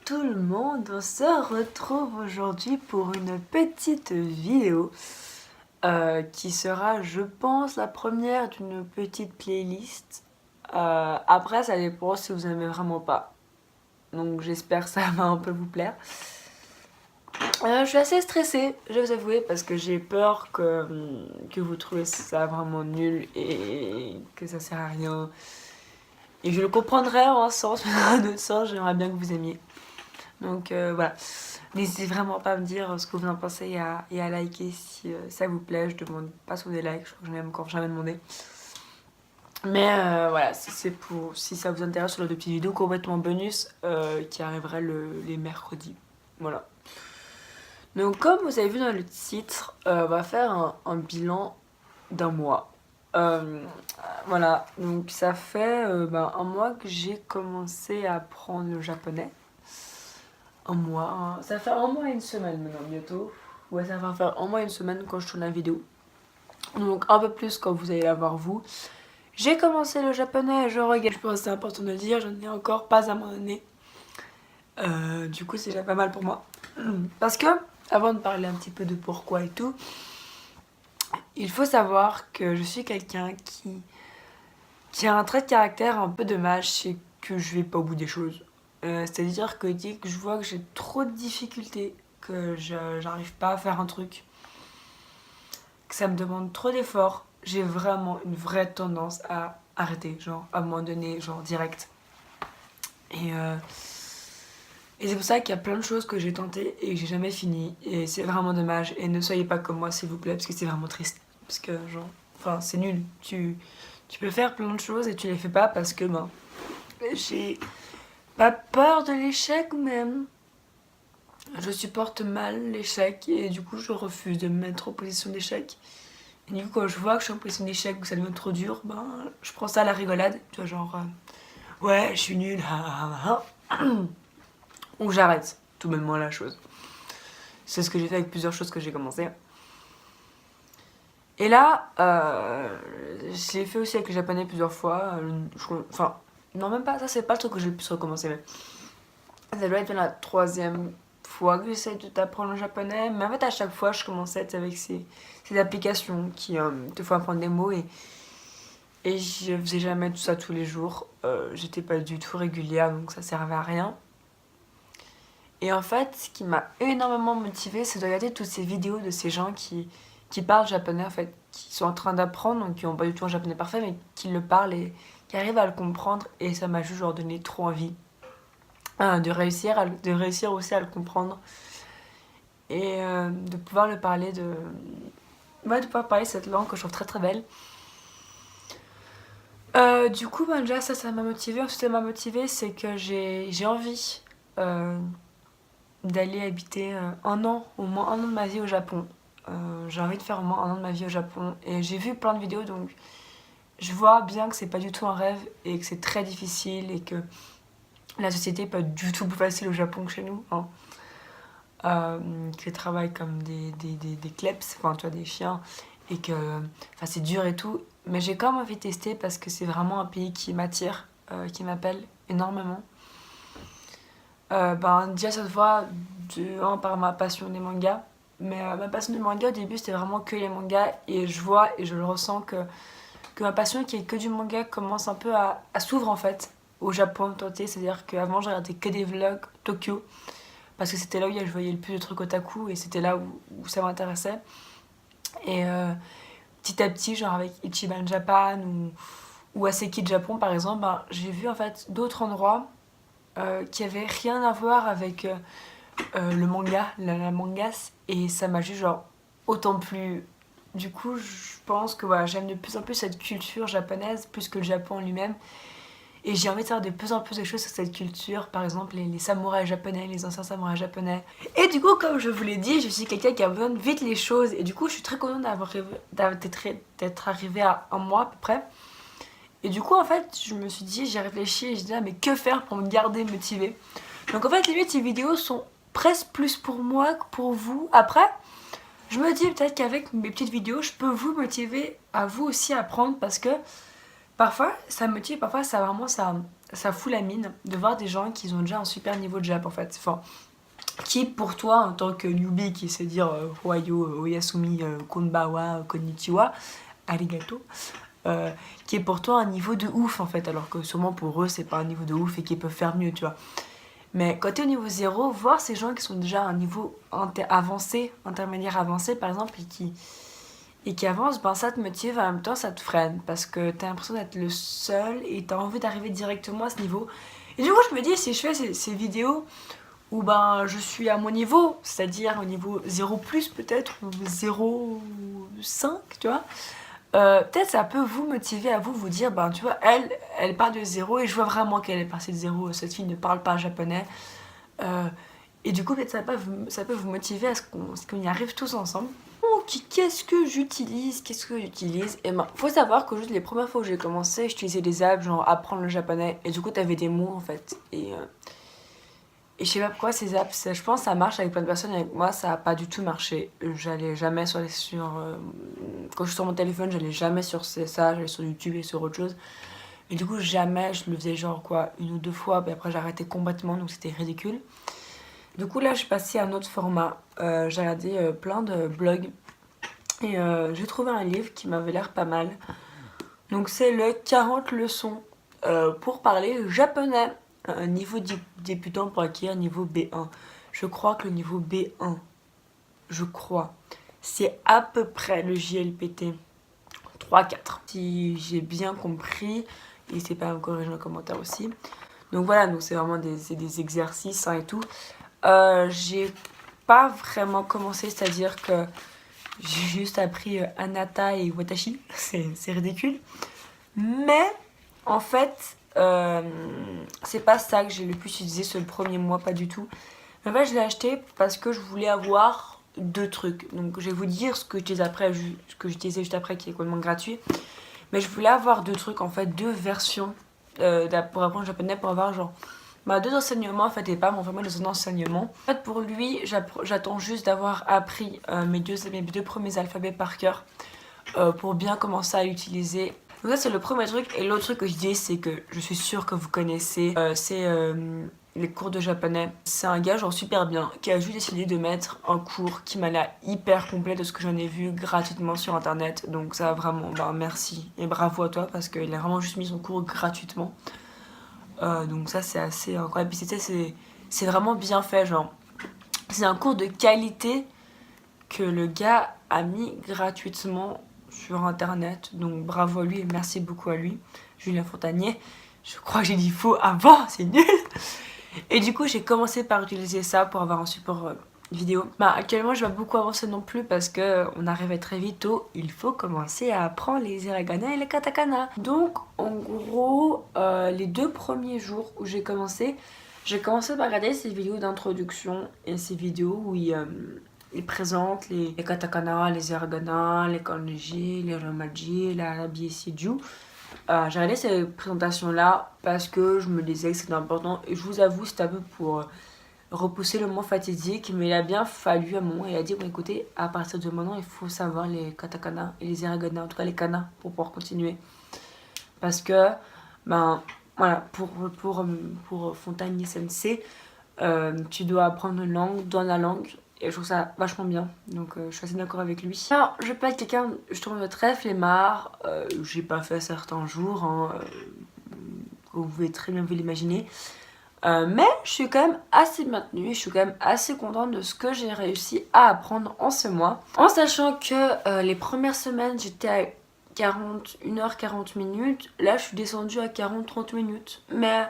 tout le monde, on se retrouve aujourd'hui pour une petite vidéo qui sera, je pense, la première d'une petite playlist. Après, ça dépend si vous aimez vraiment pas. Donc j'espère que ça va un peu vous plaire. Je suis assez stressée, je vais vous avouer, parce que j'ai peur que vous trouvez ça vraiment nul et que ça sert à rien. Et je le comprendrai en un sens, mais dans un autre sens, j'aimerais bien que vous aimiez. Donc voilà, n'hésitez vraiment pas à me dire ce que vous en pensez et à liker si ça vous plaît. Je demande pas sur des likes, je crois que je n'ai encore jamais demandé. Mais voilà, si ça vous intéresse, sur les deux petites vidéos complètement bonus qui arriveraient les mercredis. Voilà. Donc comme vous avez vu dans le titre, on va faire un bilan d'un mois. Voilà, donc ça fait un mois que j'ai commencé à apprendre le japonais. Un mois, hein. Ça fait un mois et une semaine maintenant bientôt. Ouais, ça va faire un mois et une semaine quand je tourne la vidéo. Donc un peu plus quand vous allez la voir vous. J'ai commencé le japonais, je regarde. Je pense que c'est important de le dire, je n'ai encore pas abandonné. Du coup c'est déjà pas mal pour moi. Parce que, avant de parler un petit peu de pourquoi et tout, il faut savoir que je suis quelqu'un qui a un trait de caractère un peu dommage, c'est que je vais pas au bout des choses. C'est-à-dire que dès que je vois que j'ai trop de difficultés, que j'arrive pas à faire un truc, que ça me demande trop d'efforts, j'ai vraiment une vraie tendance à arrêter, genre à un moment donné, genre direct. Et c'est pour ça qu'il y a plein de choses que j'ai tentées et que j'ai jamais fini. Et c'est vraiment dommage. Et ne soyez pas comme moi s'il vous plaît, parce que c'est vraiment triste. Parce que genre, enfin c'est nul. Tu peux faire plein de choses et tu les fais pas parce que j'ai pas peur de l'échec même. Je supporte mal l'échec et du coup je refuse de me mettre en position d'échec. Et du coup quand je vois que je suis en position d'échec ou que ça devient trop dur, je prends ça à la rigolade. Tu vois genre, ouais je suis nulle, ou j'arrête tout bonnement la chose. C'est ce que j'ai fait avec plusieurs choses que j'ai commencé. Et là, je l'ai fait aussi avec le japonais plusieurs fois. Enfin, non même pas, ça c'est pas le truc que j'ai le plus recommencé. Mais ça doit être la troisième fois que j'essaie d'apprendre le japonais. Mais en fait à chaque fois je commençais avec ces applications qui te font apprendre des mots. Et je faisais jamais tout ça tous les jours. J'étais pas du tout régulière donc ça servait à rien. Et en fait, ce qui m'a énormément motivée, c'est de regarder toutes ces vidéos de ces gens qui parlent japonais, en fait, qui sont en train d'apprendre, donc qui n'ont pas du tout un japonais parfait, mais qui le parlent et qui arrivent à le comprendre. Et ça m'a juste genre donné trop envie de réussir aussi à le comprendre. Et de pouvoir le parler, de pouvoir parler cette langue que je trouve très très belle. Du coup, déjà, ça m'a motivée. Ensuite, ça m'a motivée, c'est que j'ai envie d'aller habiter un an, au moins un an de ma vie au Japon. J'ai envie de faire au moins un an de ma vie au Japon. Et j'ai vu plein de vidéos, donc je vois bien que c'est pas du tout un rêve et que c'est très difficile et que la société n'est pas du tout plus facile au Japon que chez nous. Hein. Qu'ils travaillent comme des kleps, enfin tu vois, des chiens, et que c'est dur et tout. Mais j'ai quand même envie de tester parce que c'est vraiment un pays qui m'attire, qui m'appelle énormément. Déjà ça se voit par ma passion des mangas, mais ma passion des mangas au début c'était vraiment que les mangas et je vois et je le ressens que ma passion qui est que du manga commence un peu à s'ouvrir en fait au Japon tenté, c'est-à-dire qu'avant je regardais que des vlogs Tokyo parce que c'était là où je voyais le plus de trucs otaku et c'était là où ça m'intéressait et petit à petit genre avec Ichiban Japan ou Aseki Japon par exemple, j'ai vu en fait d'autres endroits qui avait rien à voir avec le manga, la mangas, et ça m'a juste genre autant plu. Du coup, je pense que voilà, j'aime de plus en plus cette culture japonaise, plus que le Japon lui-même, et j'ai envie de faire de plus en plus de choses sur cette culture, par exemple les samouraïs japonais, les anciens samouraïs japonais. Et du coup, comme je vous l'ai dit, je suis quelqu'un qui abandonne vite les choses, et du coup, je suis très contente d'être arrivée à un mois à peu près. Et du coup, en fait, je me suis dit, j'ai réfléchi et je dis, mais que faire pour me garder motivée? Donc en fait, limite, ces vidéos sont presque plus pour moi que pour vous. Après, je me dis peut-être qu'avec mes petites vidéos, je peux vous motiver à vous aussi apprendre parce que parfois, ça me motive, parfois, ça ça fout la mine de voir des gens qui ont déjà un super niveau de Jap en fait. Enfin, qui pour toi en tant que newbie qui sait dire Ohayo, Oyasumi, Konbawa, Konnichiwa, Arigato, qui est pour toi un niveau de ouf en fait, alors que sûrement pour eux c'est pas un niveau de ouf et qu'ils peuvent faire mieux, tu vois. Mais quand t'es au niveau 0, voir ces gens qui sont déjà à un niveau avancé, intermédiaire avancé par exemple, et qui avancent, ben ça te motive, en même temps ça te freine, parce que t'as l'impression d'être le seul et t'as envie d'arriver directement à ce niveau. Et du coup je me dis, si je fais ces vidéos où ben je suis à mon niveau, c'est-à-dire au niveau 0 plus peut-être, ou 0,5, tu vois, peut-être ça peut vous motiver à vous dire, ben tu vois, elle part de 0 et je vois vraiment qu'elle est partie de 0, cette fille ne parle pas japonais. Et du coup peut-être ça peut vous motiver à ce qu'on y arrive tous ensemble. Donc qu'est-ce que j'utilise? Et ben faut savoir que juste les premières fois où j'ai commencé, j'utilisais des apps genre apprendre le japonais, et du coup t'avais des mots en fait. Et je sais pas pourquoi ces apps, je pense que ça marche avec plein de personnes, avec moi ça a pas du tout marché. J'allais jamais quand je suis sur mon téléphone, j'allais jamais sur ça, j'allais sur YouTube et sur autre chose. Et du coup jamais, je le faisais genre quoi, une ou deux fois, puis après j'arrêtais complètement, donc c'était ridicule. Du coup là je suis passée à un autre format, j'ai regardé plein de blogs, et j'ai trouvé un livre qui m'avait l'air pas mal. Donc c'est le 40 leçons pour parler japonais. Niveau débutant pour acquérir niveau B1. Je crois que le niveau B1, c'est à peu près le JLPT 3-4. Si j'ai bien compris, n'hésitez pas à me corriger en commentaire aussi. Donc voilà, donc c'est vraiment des exercices et tout. J'ai pas vraiment commencé, c'est-à-dire que j'ai juste appris Anata et Watashi. C'est ridicule. Mais en fait, c'est pas ça que j'ai le plus utilisé ce premier mois, pas du tout. En fait, je l'ai acheté parce que je voulais avoir deux trucs. Donc, je vais vous dire ce que j'utilisais juste après, qui est complètement gratuit. Mais je voulais avoir deux trucs, en fait, deux versions pour apprendre le japonais, pour avoir genre deux enseignements, en fait, et pas mon format de enseignement. En fait, pour lui, j'attends juste d'avoir appris mes deux premiers alphabets par cœur pour bien commencer à l'utiliser. Donc ça c'est le premier truc, et l'autre truc que je dis c'est que je suis sûre que vous connaissez, c'est les cours de japonais. C'est un gars genre super bien qui a juste décidé de mettre un cours qui m'a l'air hyper complet de ce que j'en ai vu gratuitement sur internet. Donc ça vraiment, merci et bravo à toi parce qu'il a vraiment juste mis son cours gratuitement. Donc ça c'est assez incroyable. Puis c'est vraiment bien fait, genre c'est un cours de qualité que le gars a mis gratuitement sur internet, donc bravo à lui et merci beaucoup à lui, Julien Fontanier. Je crois que j'ai dit faux avant, c'est nul. Et du coup j'ai commencé par utiliser ça pour avoir un support vidéo. Actuellement je vais pas beaucoup avancer non plus parce que on arrivait très vite au il faut commencer à apprendre les hiragana et les katakana. Donc en gros les 2 premiers jours où j'ai commencé par regarder ces vidéos d'introduction et ces vidéos où il présente les katakana, les hiragana, les kanji, les romaji, l'arabe et siju. J'ai regardé ces présentations-là parce que je me disais que c'était important. Et je vous avoue, c'était un peu pour repousser le moment fatidique. Mais il a bien fallu à un moment. Il a dit, bon écoutez, à partir de maintenant, il faut savoir les katakana et les hiragana, en tout cas les kana, pour pouvoir continuer. Parce que, voilà, pour Fontanier Sensei, tu dois apprendre une langue dans la langue. Et je trouve ça vachement bien, donc je suis assez d'accord avec lui. Alors, je peux être quelqu'un, je trouve très flemmard, j'ai pas fait certains jours, vous pouvez très bien vous l'imaginer. Mais je suis quand même assez maintenue, je suis quand même assez contente de ce que j'ai réussi à apprendre en ce mois. En sachant que les premières semaines, j'étais à 41h40 minutes, là je suis descendue à 40-30 minutes. Mais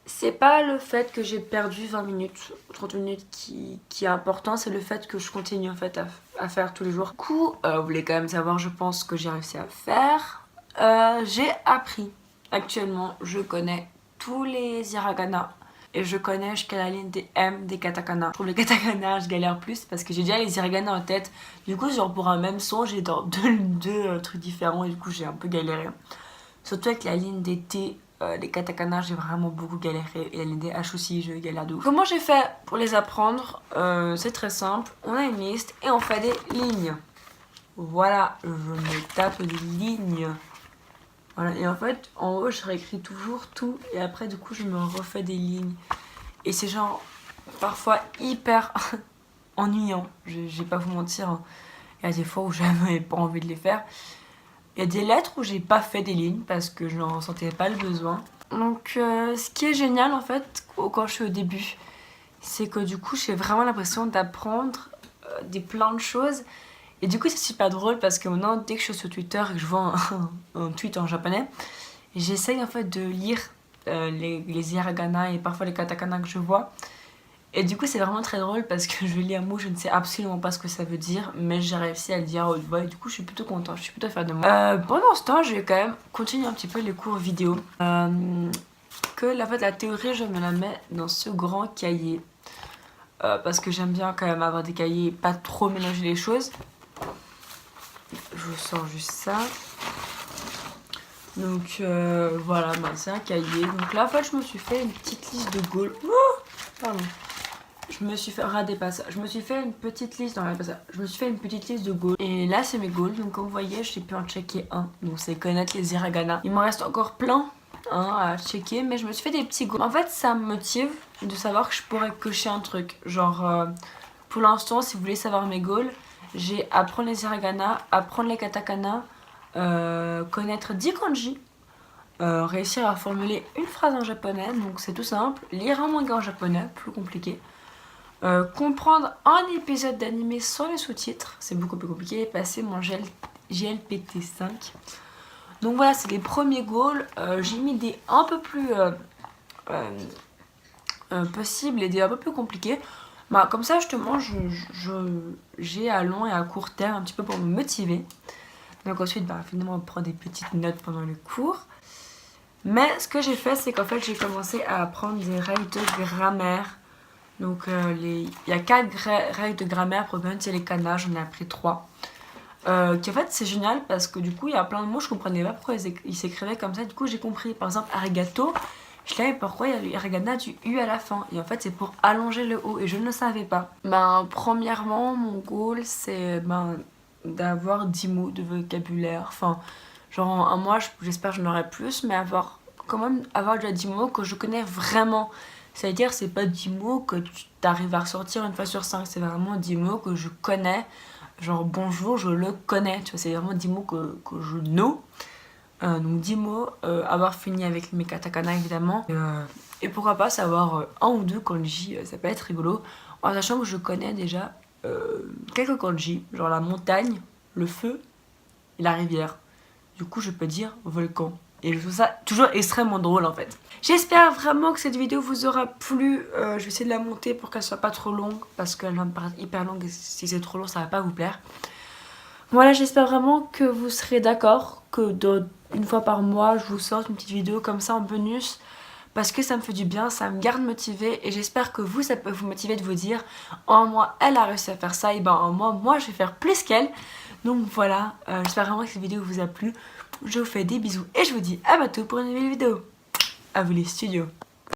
c'est pas le fait que j'ai perdu 20 minutes, 30 minutes qui est important, c'est le fait que je continue en fait à faire tous les jours. Du coup, vous voulez quand même savoir, je pense, que j'ai réussi à faire. J'ai appris. Actuellement, je connais tous les hiragana et je connais jusqu'à la ligne des M des katakana. Pour les katakana, je galère plus parce que j'ai déjà les hiragana en tête. Du coup, genre pour un même son, j'ai deux trucs différents et du coup, j'ai un peu galéré. Surtout avec la ligne des T. Les katakana, j'ai vraiment beaucoup galéré, et les H aussi, je galère de ouf. Comment j'ai fait pour les apprendre? C'est très simple, on a une liste et on fait des lignes. Voilà, je me tape des lignes. Voilà, et en fait, en haut, je réécris toujours tout, et après, du coup, je me refais des lignes. Et c'est genre, parfois, hyper ennuyant, je vais pas vous mentir, hein. Il y a des fois où j'avais pas envie de les faire. Il y a des lettres où j'ai pas fait des lignes, parce que je n'en ressentais pas le besoin. Donc, ce qui est génial, en fait, quand je suis au début, c'est que du coup, j'ai vraiment l'impression d'apprendre plein de choses. Et du coup, c'est super drôle parce que maintenant, dès que je suis sur Twitter et que je vois un tweet en japonais, j'essaye en fait de lire les hiragana et parfois les katakana que je vois. Et du coup, c'est vraiment très drôle parce que je lis un mot, je ne sais absolument pas ce que ça veut dire, mais j'ai réussi à le dire à haute voix et du coup, je suis plutôt contente, je suis plutôt fière de moi. Pendant ce temps, je vais quand même continuer un petit peu les cours vidéo. En fait, la théorie, je me la mets dans ce grand cahier. Parce que j'aime bien quand même avoir des cahiers, pas trop mélanger les choses. Je vous sors juste ça. Donc voilà, c'est un cahier. Donc là, en fait, je me suis fait une petite liste de goals. Oh, pardon. Je me suis fait Je me suis fait une petite liste Je me suis fait une petite liste de goals. Et là, c'est mes goals. Donc comme vous voyez, j'ai pu en checker un. Donc c'est connaître les hiragana. Il m'en reste encore plein à checker, mais je me suis fait des petits goals. En fait, ça me motive de savoir que je pourrais cocher un truc. Genre, pour l'instant, si vous voulez savoir mes goals, j'ai apprendre les hiragana, apprendre les katakana, connaître 10 kanji, réussir à formuler une phrase en japonais, donc c'est tout simple, lire un manga en japonais, plus compliqué, comprendre un épisode d'anime sans les sous-titres, c'est beaucoup plus compliqué, et passer mon GLPT 5. Donc voilà, c'est les premiers goals. J'ai mis des un peu plus possibles et des un peu plus compliqués. Bah, comme ça, justement, j'ai à long et à court terme un petit peu pour me motiver. Donc ensuite, finalement, on prend des petites notes pendant le cours. Mais ce que j'ai fait, c'est qu'en fait, j'ai commencé à apprendre des règles de grammaire. Donc il y a 4 règles de grammaire pour bien les kana, j'en ai appris 3. Qui en fait c'est génial parce que du coup il y a plein de mots je comprenais pas pourquoi ils s'écrivaient comme ça. Du coup j'ai compris, par exemple arigato, je savais pourquoi il y a le hiragana du U à la fin, et en fait c'est pour allonger le O et je ne le savais pas. Premièrement mon goal c'est d'avoir 10 mots de vocabulaire, enfin genre un mois j'espère que j'en aurai plus, mais quand même avoir déjà 10 mots que je connais vraiment. C'est-à-dire c'est pas 10 mots que tu arrives à ressortir une fois sur 5, c'est vraiment 10 mots que je connais. Genre bonjour, je le connais, tu vois, c'est vraiment 10 mots que je know. Donc 10 mots, avoir fini avec mes katakana évidemment. Et pourquoi pas savoir un ou deux kanji, ça peut être rigolo. En sachant que je connais déjà quelques kanji, genre la montagne, le feu et la rivière. Du coup je peux dire volcan. Et je trouve ça toujours extrêmement drôle en fait. J'espère vraiment que cette vidéo vous aura plu. Je vais essayer de la monter pour qu'elle soit pas trop longue, parce qu'elle va me paraître hyper longue et si c'est trop long ça va pas vous plaire. Voilà, j'espère vraiment que vous serez d'accord que une fois par mois je vous sorte une petite vidéo comme ça en bonus, parce que ça me fait du bien, ça me garde motivée, et j'espère que vous, ça peut vous motiver de vous dire en moi elle a réussi à faire ça, et en moi je vais faire plus qu'elle. Donc voilà, j'espère vraiment que cette vidéo vous a plu. Je vous fais des bisous et je vous dis à bientôt pour une nouvelle vidéo. À vous les studios.